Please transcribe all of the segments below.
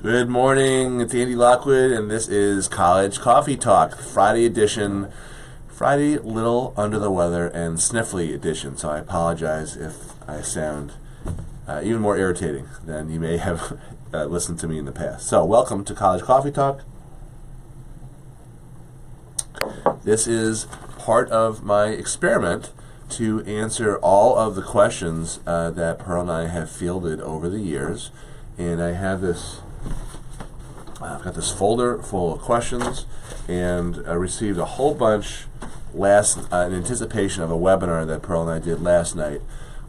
Good morning, it's Andy Lockwood, and this is College Coffee Talk, Friday edition. Friday, little under the weather and sniffly edition, so I apologize if I sound even more irritating than you may have listened to me in the past. So, welcome to College Coffee Talk. This is part of my experiment to answer all of the questions that Pearl and I have fielded over the years, and I have I've got this folder full of questions, and I received a whole bunch in anticipation of a webinar that Pearl and I did last night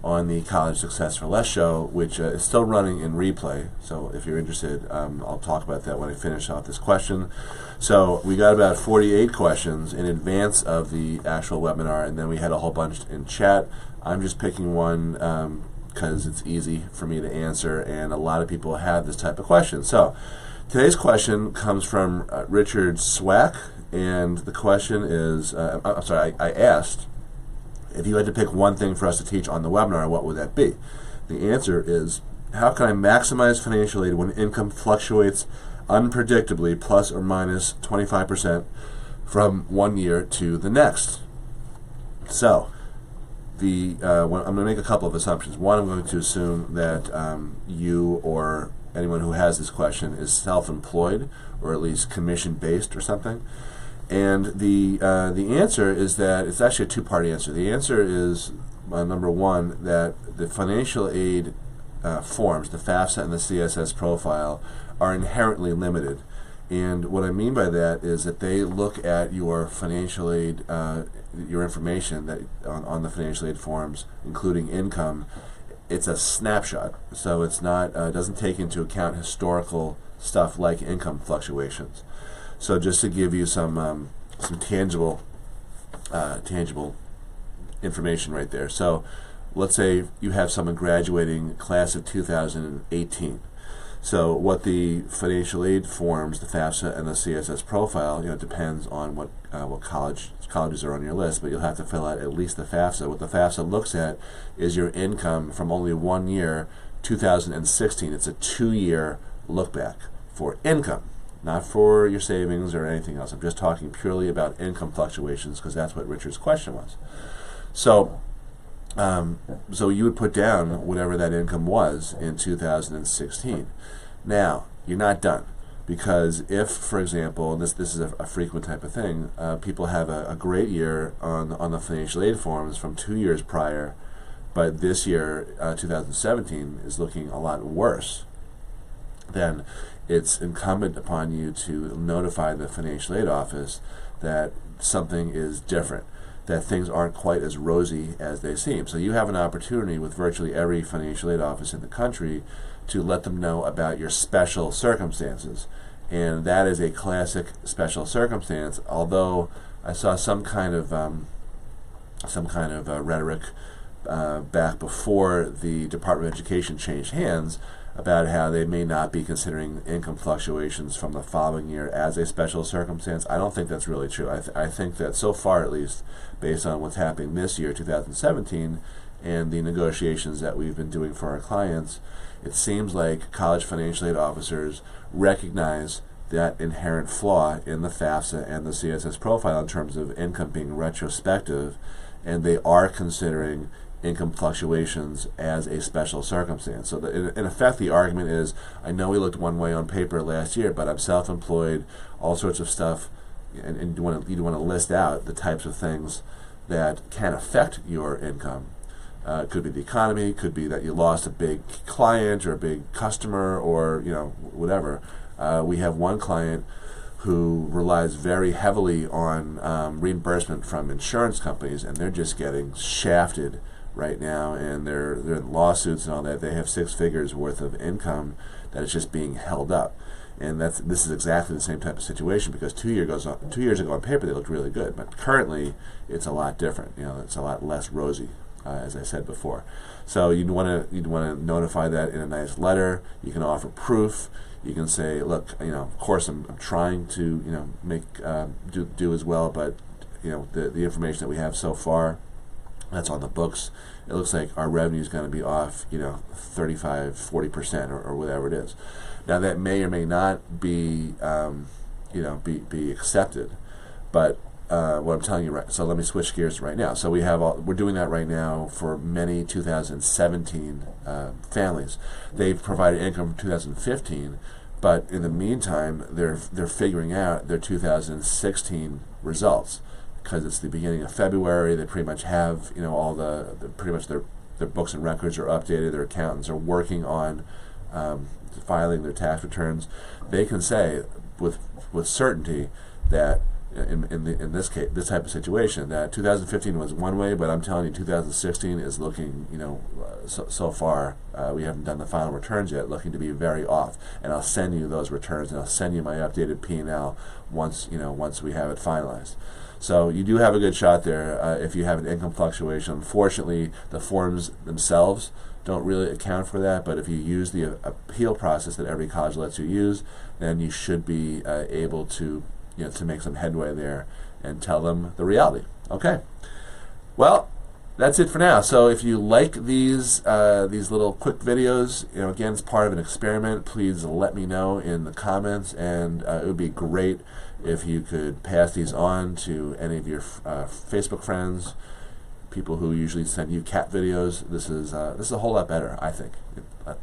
on the College Success for Less show, which is still running in replay. So if you're interested, I'll talk about that when I finish off this question. So we got about 48 questions in advance of the actual webinar, and then we had a whole bunch in chat. I'm just picking one because it's easy for me to answer, and a lot of people have this type of question. So today's question comes from Richard Swack, and the question is, I asked, if you had to pick one thing for us to teach on the webinar, what would that be? The answer is, how can I maximize financial aid when income fluctuates unpredictably, plus or minus 25% from one year to the next? So, I'm going to make a couple of assumptions. One, I'm going to assume that you or anyone who has this question is self-employed, or at least commission-based or something. And the answer is that it's actually a two-part answer. The answer is, number one, that the financial aid forms, the FAFSA and the CSS profile, are inherently limited. And what I mean by that is that they look at your financial aid, your information that on the financial aid forms, including income. It's a snapshot, so it's not doesn't take into account historical stuff like income fluctuations. So just to give you some tangible information right there. So let's say you have someone graduating class of 2018. So what the financial aid forms, the FAFSA and the CSS profile, depends on what colleges are on your list, but you'll have to fill out at least the FAFSA. What the FAFSA looks at is your income from only 1 year, 2016. It's a 2-year look back for income, not for your savings or anything else. I'm just talking purely about income fluctuations because that's what Richard's question was. So you would put down whatever that income was in 2016. Now, you're not done, because if, for example, this is a frequent type of thing, people have a great year on the financial aid forms from 2 years prior, but this year, 2017, is looking a lot worse, then it's incumbent upon you to notify the financial aid office that something is different, that things aren't quite as rosy as they seem. So you have an opportunity with virtually every financial aid office in the country to let them know about your special circumstances. And that is a classic special circumstance, although I saw some kind of rhetoric back before the Department of Education changed hands about how they may not be considering income fluctuations from the following year as a special circumstance. I don't think that's really true. I think that so far, at least, based on what's happening this year, 2017, and the negotiations that we've been doing for our clients, it seems like college financial aid officers recognize that inherent flaw in the FAFSA and the CSS profile in terms of income being retrospective, and they are considering income fluctuations as a special circumstance. So in effect, the argument is, I know we looked one way on paper last year, but I'm self-employed, all sorts of stuff, and you want to list out the types of things that can affect your income. It could be the economy, it could be that you lost a big client or a big customer, or whatever. We have one client who relies very heavily on reimbursement from insurance companies, and they're just getting shafted right now, and they're in lawsuits and all that. They have 6 figures worth of income that is just being held up, and this is exactly the same type of situation, because 2 years ago on paper they looked really good, but currently it's a lot different. It's a lot less rosy, as I said before. So you'd want to notify that in a nice letter. You can offer proof. You can say, look, of course I'm trying to make do as well, but the information that we have so far that's on the books, it looks like our revenue is going to be off, 35, 40% or whatever it is. Now that may or may not be, be accepted, but what I'm telling you right. So let me switch gears right now. So we're doing that right now for many 2017 families. They've provided income for 2015, but in the meantime, they're figuring out their 2016 results. Because it's the beginning of February, they pretty much have all pretty much their books and records are updated. Their accountants are working on filing their tax returns. They can say with certainty that in this case, this type of situation, that 2015 was one way, but I'm telling you, 2016 is looking so far. We haven't done the final returns yet, looking to be very off. And I'll send you those returns, and I'll send you my updated P&L once we have it finalized. So you do have a good shot there if you have an income fluctuation. Unfortunately, the forms themselves don't really account for that, but if you use the appeal process that every college lets you use, then you should be able to to make some headway there and tell them the reality. Okay. Well, that's it for now. So if you like these little quick videos, again, it's part of an experiment. Please let me know in the comments, and it would be great if you could pass these on to any of your Facebook friends, people who usually send you cat videos. This is a whole lot better, I think.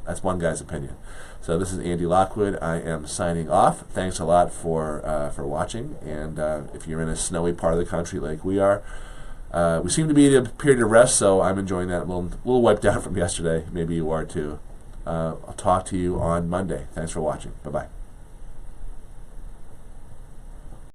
That's one guy's opinion. So this is Andy Lockwood. I am signing off. Thanks a lot for watching. And if you're in a snowy part of the country like we are, we seem to be in a period of rest, so I'm enjoying that. A little wiped out from yesterday. Maybe you are too. I'll talk to you on Monday. Thanks for watching. Bye-bye.